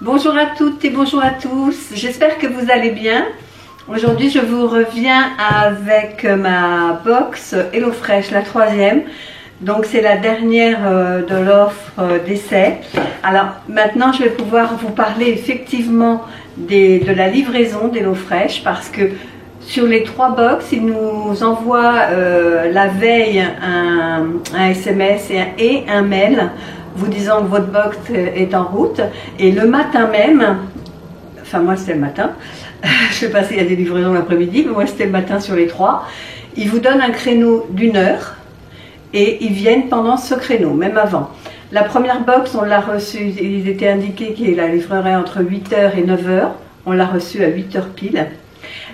Bonjour à toutes et bonjour à tous, j'espère que vous allez bien. Aujourd'hui je vous reviens avec ma box HelloFresh, la troisième. Donc c'est la dernière de l'offre d'essai. Alors maintenant je vais pouvoir vous parler effectivement de la livraison d'HelloFresh, parce que sur les 3 box, ils nous envoient la veille un SMS et un mail vous disant que votre box est en route. Et le matin même, enfin moi c'était le matin, je ne sais pas s'il y a des livraisons l'après-midi, mais moi c'était le matin sur les 3, ils vous donnent un créneau d'1 heure et ils viennent pendant ce créneau, même avant. La première box, on l'a reçue, il était indiqué qu'il la livrerait entre 8h et 9h, on l'a reçue à 8h pile.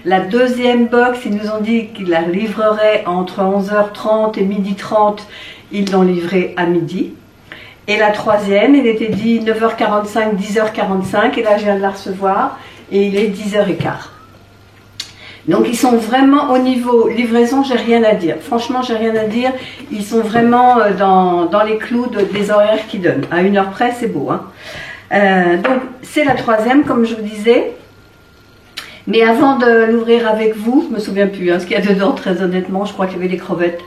La deuxième box, ils nous ont dit qu'ils la livreraient entre 11h30 et 12h30, ils l'ont livrée à midi. Et la troisième, il était dit 9h45, 10h45, et là je viens de la recevoir, et il est 10h15. Donc ils sont vraiment au niveau livraison, j'ai rien à dire. Franchement, j'ai rien à dire. Ils sont vraiment dans les clous des horaires qu'ils donnent. À 1 heure près, c'est beau, hein. Donc c'est la troisième, comme je vous disais. Mais avant de l'ouvrir avec vous, je me souviens plus ce qu'il y a dedans, très honnêtement. Je crois qu'il y avait des crevettes,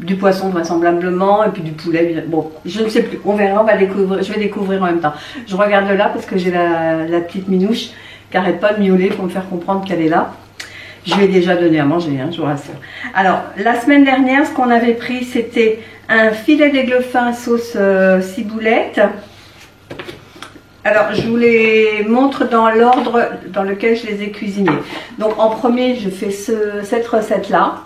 du poisson vraisemblablement, et puis du poulet. Bon, je ne sais plus, on verra, on va découvrir, je vais découvrir en même temps. Je regarde là parce que j'ai la petite minouche qui n'arrête pas de miauler pour me faire comprendre qu'elle est là. Je lui ai déjà donné à manger, je vous rassure. Alors, la semaine dernière, ce qu'on avait pris, c'était un filet d'aigle fin sauce ciboulette. Alors, je vous les montre dans l'ordre dans lequel je les ai cuisinés. Donc, en premier, je fais cette recette-là.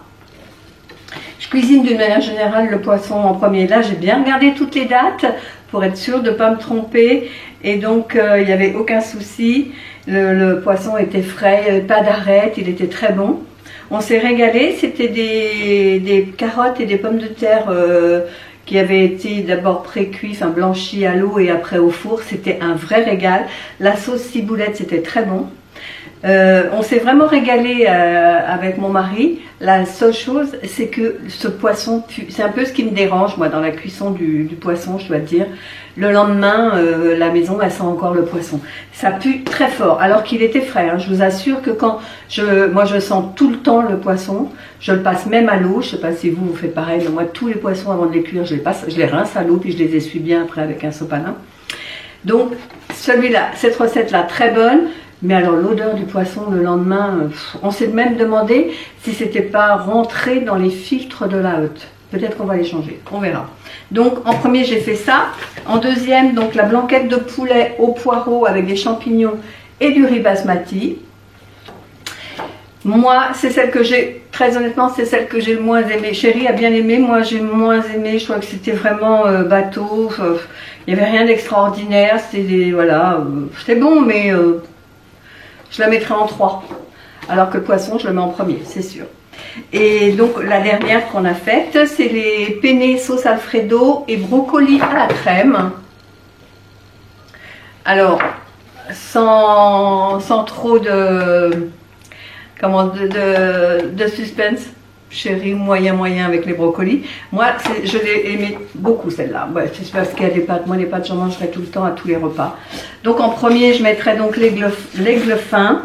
Je cuisine d'une manière générale le poisson en premier. Là, j'ai bien regardé toutes les dates pour être sûre de ne pas me tromper. Et donc, il n'y avait aucun souci. Le poisson était frais, il n'y avait pas d'arête, il était très bon. On s'est régalé. C'était des carottes et des pommes de terre qui avaient été d'abord pré-cuits, enfin blanchis à l'eau et après au four. C'était un vrai régal. La sauce ciboulette, c'était très bon. On s'est vraiment régalé avec mon mari. La seule chose, c'est que ce poisson pue. C'est un peu ce qui me dérange, moi, dans la cuisson du poisson, je dois te dire. Le lendemain, la maison, elle sent encore le poisson. Ça pue très fort, alors qu'il était frais. Je vous assure que quand moi, je sens tout le temps le poisson. Je le passe même à l'eau. Je ne sais pas si vous faites pareil, mais moi, tous les poissons, avant de les cuire, je les rince à l'eau, puis je les essuie bien après avec un sopalin. Donc, celui-là, cette recette-là, très bonne. Mais alors l'odeur du poisson le lendemain, on s'est même demandé si c'était pas rentré dans les filtres de la hotte. Peut-être qu'on va les changer, on verra. Donc en premier j'ai fait ça. En deuxième, donc la blanquette de poulet au poireau avec des champignons et du riz basmati. Moi, c'est celle que j'ai, très honnêtement, c'est celle que j'ai le moins aimée. Chérie a bien aimé, moi j'ai moins aimé. Je crois que c'était vraiment bateau. Il n'y avait rien d'extraordinaire. C'était voilà, c'était bon, mais je la mettrai en 3. Alors que le poisson, je le mets en premier, c'est sûr. Et donc la dernière qu'on a faite, c'est les penne sauce alfredo et brocoli à la crème. Alors, sans trop de suspense, chérie, moyen avec les brocolis. Moi, je l'ai aimé beaucoup celle-là. Ouais, c'est parce qu'il y a des pâtes. Moi, les pâtes, j'en mangerai tout le temps à tous les repas. Donc en premier, je mettrai donc l'aigle fin.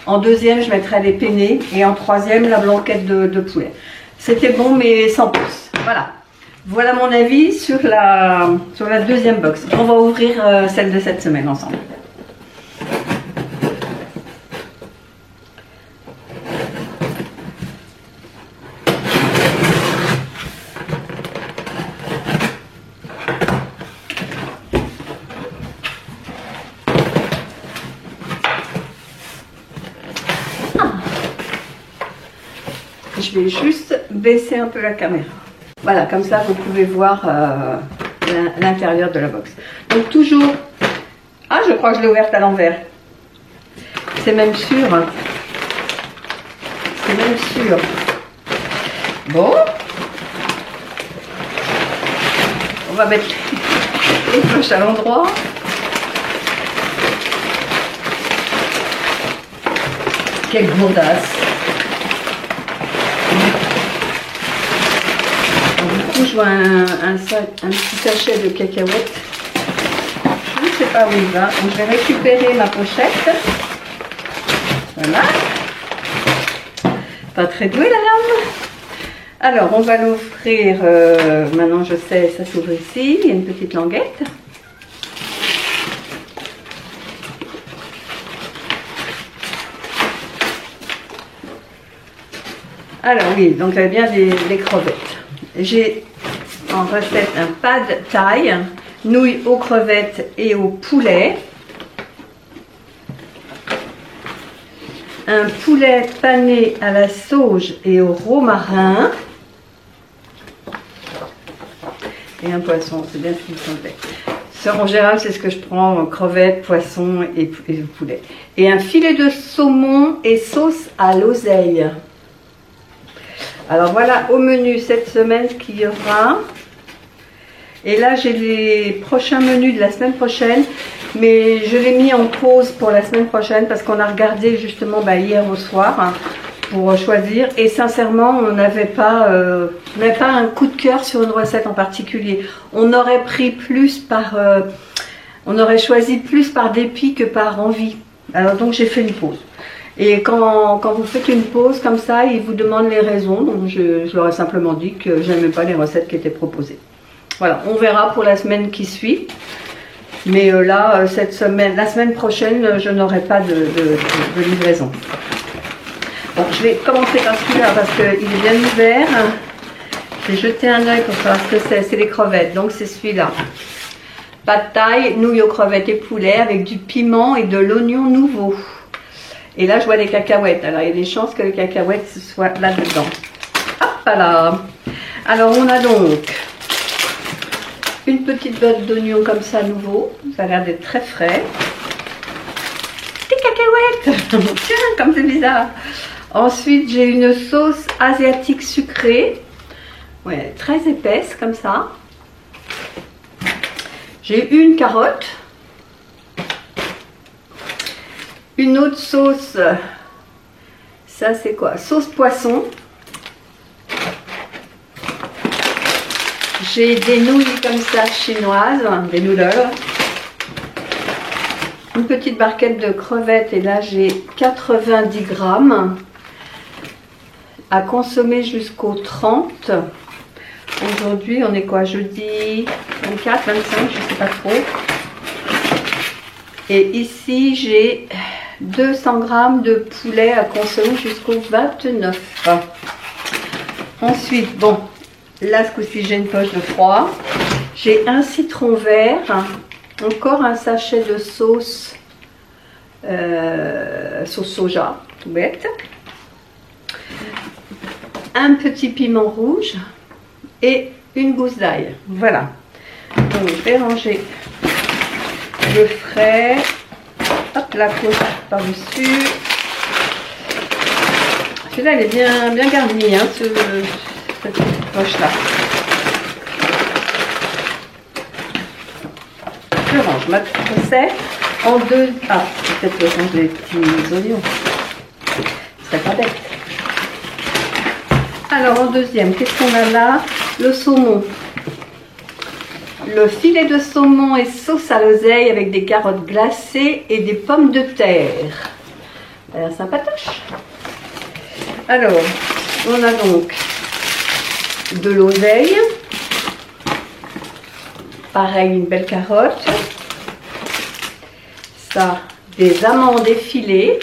En deuxième, je mettrai les penne. Et en troisième, la blanquette de poulet. C'était bon, mais sans plus. Voilà. Voilà mon avis sur la deuxième box. On va ouvrir celle de cette semaine ensemble. Je vais juste baisser un peu la caméra. Voilà, comme ça vous pouvez voir l'intérieur de la box. Donc toujours... Ah, je crois que je l'ai ouverte à l'envers. C'est même sûr. C'est même sûr. Bon. On va mettre les cloches à l'endroit. Quelle gourdasse. Du coup, je vois un petit sachet de cacahuètes. Je ne sais pas pas où il va. Donc, je vais récupérer ma pochette. Voilà. Pas très douée la dame. Alors, on va l'ouvrir. Maintenant, je sais, ça s'ouvre ici. Il y a une petite languette. Alors oui, donc j'avais bien des crevettes. J'ai en recette un pad thaï, nouilles aux crevettes et au poulet. Un poulet pané à la sauge et au romarin. Et un poisson, c'est bien ce qu'il me semblait. Ça, en général, c'est ce que je prends, crevettes, poisson et poulet. Et un filet de saumon et sauce à l'oseille. Alors voilà au menu cette semaine ce qu'il y aura. Et là j'ai les prochains menus de la semaine prochaine. Mais je l'ai mis en pause pour la semaine prochaine parce qu'on a regardé justement hier au soir pour choisir. Et sincèrement on n'avait pas un coup de cœur sur une recette en particulier. On aurait pris plus par... on aurait choisi plus par dépit que par envie. Alors donc j'ai fait une pause. Et quand vous faites une pause comme ça, ils vous demandent les raisons. Donc je leur ai simplement dit que je n'aimais pas les recettes qui étaient proposées. Voilà, on verra pour la semaine qui suit. Mais là, cette semaine, la semaine prochaine, je n'aurai pas de livraison. Bon, je vais commencer par celui-là parce qu'il est bien ouvert. J'ai jeté un œil pour savoir ce que c'est. C'est les crevettes, donc c'est celui-là. Pad thaï, nouilles aux crevettes et poulet avec du piment et de l'oignon nouveau. Et là, je vois des cacahuètes. Alors, il y a des chances que les cacahuètes soient là-dedans. Hop là. Alors, on a donc une petite botte d'oignons comme ça, nouveau. Ça a l'air d'être très frais. Des cacahuètes. Tiens, comme c'est bizarre. Ensuite, j'ai une sauce asiatique sucrée. Ouais, très épaisse, comme ça. J'ai une carotte. Une autre sauce, ça c'est quoi? Sauce poisson. J'ai des nouilles comme ça chinoises, des noodles. Une petite barquette de crevettes et là j'ai 90 grammes à consommer jusqu'au 30. Aujourd'hui on est quoi? Jeudi 24, 25, je sais pas trop. Et ici j'ai 200 grammes de poulet à consommer jusqu'au 29. Ensuite, bon, là ce coup-ci j'ai une poche de froid. J'ai un citron vert, encore un sachet de sauce, sauce soja, tout bête. Un petit piment rouge et une gousse d'ail. Voilà. Donc je vais ranger le frais. Hop, la poche par-dessus. Celui-là, il est bien garni, hein, cette petite poche-là. Je range ma recette en deux. Ah, peut-être que je range les petits oignons. C'est pas bête. Alors, en deuxième, qu'est-ce qu'on a là? Le saumon. Le filet de saumon et sauce à l'oseille avec des carottes glacées et des pommes de terre. Ça a l'air sympatoche. Alors, on a donc de l'oseille. Pareil, une belle carotte. Ça, des amandes effilées.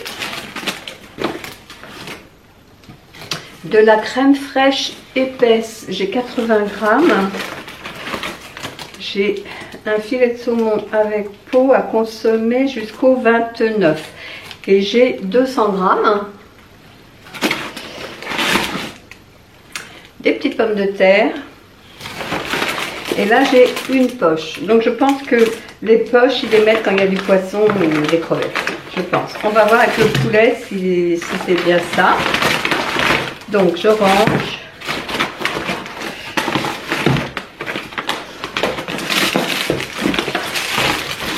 De la crème fraîche épaisse, j'ai 80 grammes. J'ai un filet de saumon avec peau à consommer jusqu'au 29. Et j'ai 200 grammes. Des petites pommes de terre. Et là, j'ai une poche. Donc, je pense que les poches, ils les mettent quand il y a du poisson ou des crevettes. Je pense. On va voir avec le poulet si c'est bien ça. Donc, je range.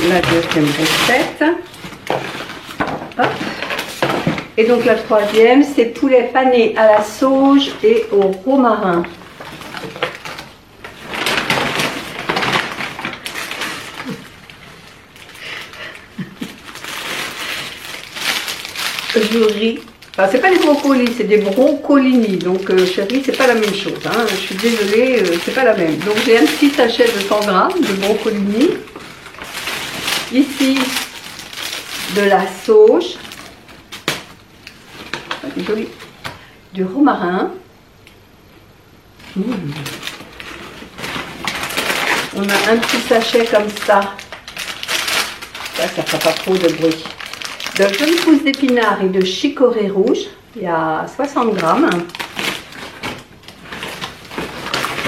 La deuxième recette. Hop. Et donc la troisième, c'est poulet pané à la sauge et au romarin. riz. Enfin, c'est pas des brocolis, c'est des brocolini. Donc, chérie, c'est pas la même chose. Hein. Je suis désolée, c'est pas la même. Donc, j'ai un petit sachet de 100 grammes de brocolini. Ici, de la sauge. Joli. Du romarin. On a un petit sachet comme ça. Ça fera pas trop de bruit. De jeunes pousses d'épinards et de chicorée rouge. Il y a 60 grammes.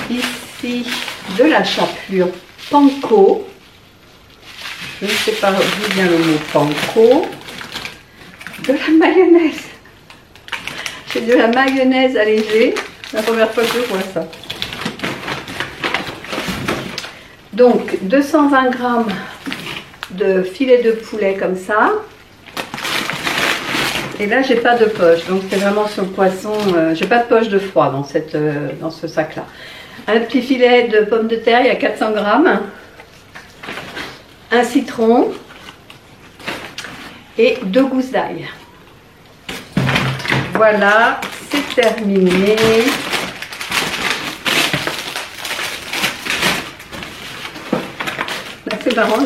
Ici, de la chapelure panko. Je ne sais pas d'où vient le mot panko. De la mayonnaise. J'ai de la mayonnaise allégée. La première fois que je vois ça. Donc 220 grammes de filet de poulet comme ça. Et là j'ai pas de poche. Donc c'est vraiment sur le poisson. J'ai pas de poche de froid dans ce sac là. Un petit filet de pommes de terre, il y a 400 grammes. Un citron. Et 2 gousses d'ail. Voilà, c'est terminé. Là, c'est marrant,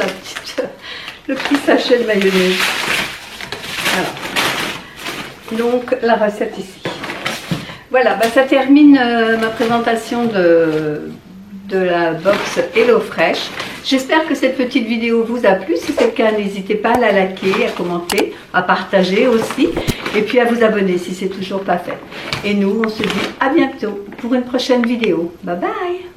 le petit sachet de mayonnaise. Voilà. Donc, la recette ici. Voilà, bah, ça termine ma présentation de la box HelloFresh. J'espère que cette petite vidéo vous a plu. Si c'est le cas, n'hésitez pas à la liker, à commenter, à partager aussi. Et puis à vous abonner si c'est toujours pas fait. Et nous, on se dit à bientôt pour une prochaine vidéo. Bye bye!